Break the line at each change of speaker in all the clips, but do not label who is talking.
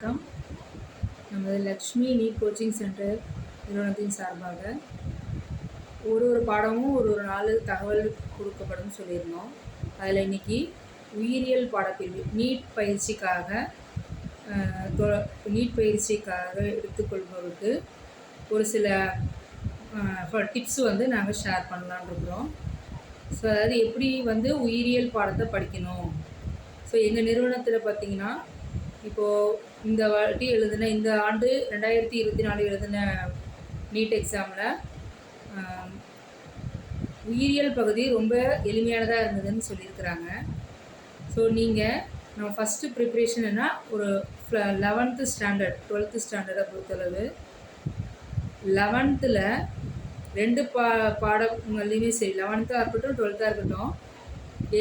வணக்கம். நமது Lakshmi NEET coaching centre நிறுவனத்தின் சார்பாக ஒரு பாடமும் ஒரு நாள் தகவல் கொடுக்கப்படும் சொல்லியிருந்தோம். அதில் இன்றைக்கி உயிரியல் பாடப்பிரிவு நீட் பயிற்சிக்காக எடுத்துக்கொள்பவருக்கு ஒரு சில டிப்ஸ் நாங்கள் ஷேர் பண்ணலான்னு இருக்கிறோம். ஸோ அதாவது எப்படி உயிரியல் பாடத்தை படிக்கணும். ஸோ எங்கள் நிறுவனத்தில் பார்த்திங்கன்னா இப்போது இந்த வாட்டி இந்த ஆண்டு 2024 எழுதின நீட் எக்ஸாமில் உயிரியல் பகுதி ரொம்ப எளிமையானதாக இருந்ததுன்னு சொல்லியிருக்கிறாங்க. ஸோ நம்ம ஃபஸ்ட்டு ப்ரிப்ரேஷன்னா ஒரு 11th ஸ்டாண்டர்ட் 12th ஸ்டாண்டர்டை பொறுத்தளவு 11th ரெண்டு பாடங்கள்லையுமே சரி 11th இருக்கட்டும் 12th இருக்கட்டும்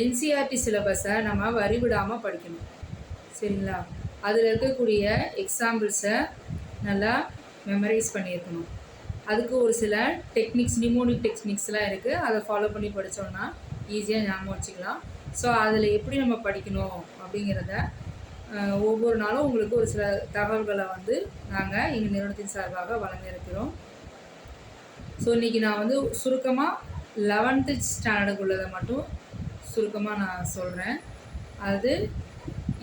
என்சிஆர்டி சிலபஸை நம்ம வரிவிடாமல் படிக்கணும். சரிங்களா? அதில் இருக்கக்கூடிய எக்ஸாம்பிள்ஸை நல்லா மெமரைஸ் பண்ணியிருக்கணும். அதுக்கு ஒரு சில நிமோனிக் டெக்னிக்ஸ்லாம் இருக்குது. அதை ஃபாலோ பண்ணி படித்தோம்னா ஈஸியாக ஞாபகம் வச்சுக்கலாம். ஸோ அதில் எப்படி நம்ம படிக்கணும் அப்படிங்கிறத ஒவ்வொரு நாளும் உங்களுக்கு ஒரு சில தகவல்களை நாங்கள் எங்கள் நிறுவனத்தின் சார்பாக வழங்க இருக்கிறோம். ஸோ இன்றைக்கி நான் சுருக்கமாக 11th ஸ்டாண்டர்டுக்குள்ளதை மட்டும் சுருக்கமாக நான் சொல்கிறேன். அது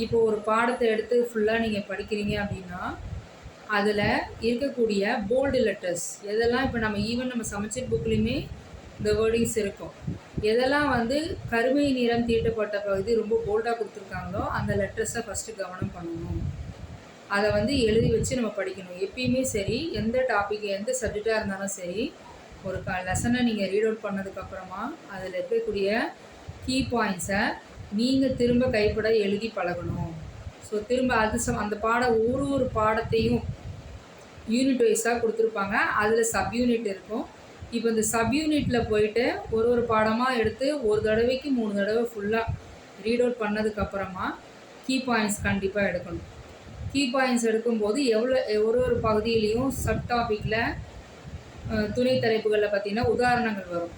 இப்போது ஒரு பாடத்தை எடுத்து ஃபுல்லாக நீங்கள் படிக்கிறீங்க அப்படின்னா அதில் இருக்கக்கூடிய போல்டு லெட்டர்ஸ் எதெல்லாம் இப்போ நம்ம சமச்சீர் புக்லேயுமே இந்த வேர்டிங்ஸ் இருக்கும். எதெல்லாம் கருமை நிறம் தீட்டப்பட்ட பகுதி ரொம்ப போல்டாக கொடுத்துருக்காங்களோ அந்த லெட்டர்ஸை ஃபஸ்ட்டு கவனம் பண்ணணும். அதை எழுதி வச்சு நம்ம படிக்கணும். எப்பயுமே சரி எந்த டாபிக் எந்த சப்ஜெக்டாக இருந்தாலும் சரி ஒரு லெசனை நீங்கள் ரீட் அவுட் பண்ணதுக்கப்புறமா அதில் இருக்கக்கூடிய கீ பாயிண்ட்ஸை நீங்கள் திரும்ப கைப்பட எழுதி பழகணும். ஸோ திரும்ப அந்த ஒரு பாடத்தையும் யூனிட் வைஸாக கொடுத்துருப்பாங்க. அதில் சப்யூனிட் இருக்கும். இப்போ இந்த சப்யூனிட்டில் போயிட்டு ஒரு பாடமாக எடுத்து ஒரு தடவைக்கு 3 தடவை ஃபுல்லாக ரீட் அவுட் பண்ணதுக்கப்புறமா கீ பாயிண்ட்ஸ் கண்டிப்பாக எடுக்கணும். கீ பாயிண்ட்ஸ் எடுக்கும்போது ஒரு பகுதியிலையும் சப் டாப்பிக்கில் துணை தலைப்புகளில் பார்த்திங்கன்னா உதாரணங்கள் வரும்.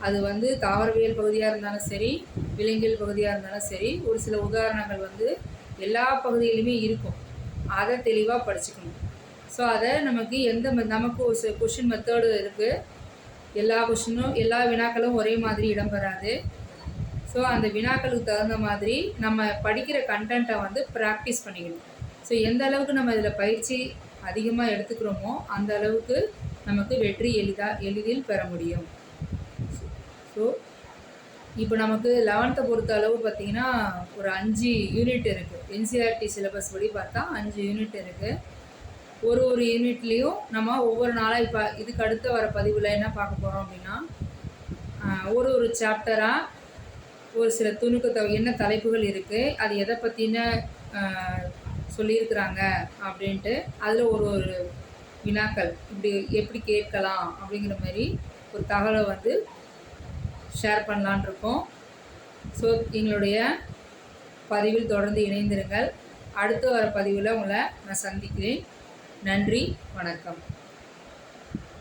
அது தாவரவியல் பகுதியாக இருந்தாலும் சரி விலங்கியல் பகுதியாக இருந்தாலும் சரி ஒரு சில உதாரணங்கள் எல்லா பகுதியிலுமே இருக்கும். அதை தெளிவாக படிச்சுக்கணும். ஸோ அதை நமக்கு ஒரு கொஷின் மெத்தடு இருக்குது. எல்லா வினாக்களும் ஒரே மாதிரி இடம்பெறாது. ஸோ அந்த வினாக்களுக்கு தகுந்த மாதிரி நம்ம படிக்கிற கண்டென்ட்டை ப்ராக்டிஸ் பண்ணிக்கணும். ஸோ எந்த அளவுக்கு நம்ம இதில் பயிற்சி அதிகமாக எடுத்துக்கிறோமோ அந்த அளவுக்கு நமக்கு வெற்றி எளிதில் பெற முடியும். ஸோ இப்போ நமக்கு 11th பொறுத்த அளவு பார்த்திங்கன்னா ஒரு 5 யூனிட் இருக்குது. என்சிஆர்டி சிலபஸ் படி பார்த்தா 5 யூனிட் இருக்குது. ஒரு யூனிட்லேயும் நம்ம ஒவ்வொரு நாளாக இப்போ இதுக்கு அடுத்து வர பதிவில் என்ன பார்க்க போகிறோம் அப்படின்னா ஒரு சாப்டராக ஒரு சில என்ன தலைப்புகள் இருக்குது, அது எதை பற்றின சொல்லியிருக்கிறாங்க அப்படின்ட்டு அதில் ஒரு வினாக்கள் இப்படி எப்படி கேட்கலாம் அப்படிங்கிற மாதிரி ஒரு தகவலை ஷேர் பண்ணலான் இருக்கோம். ஸோ எங்களுடைய பதிவில் தொடர்ந்து இணைந்திருங்கள். அடுத்து வர பதிவில் உங்களை நான் சந்திக்கிறேன். நன்றி, வணக்கம்.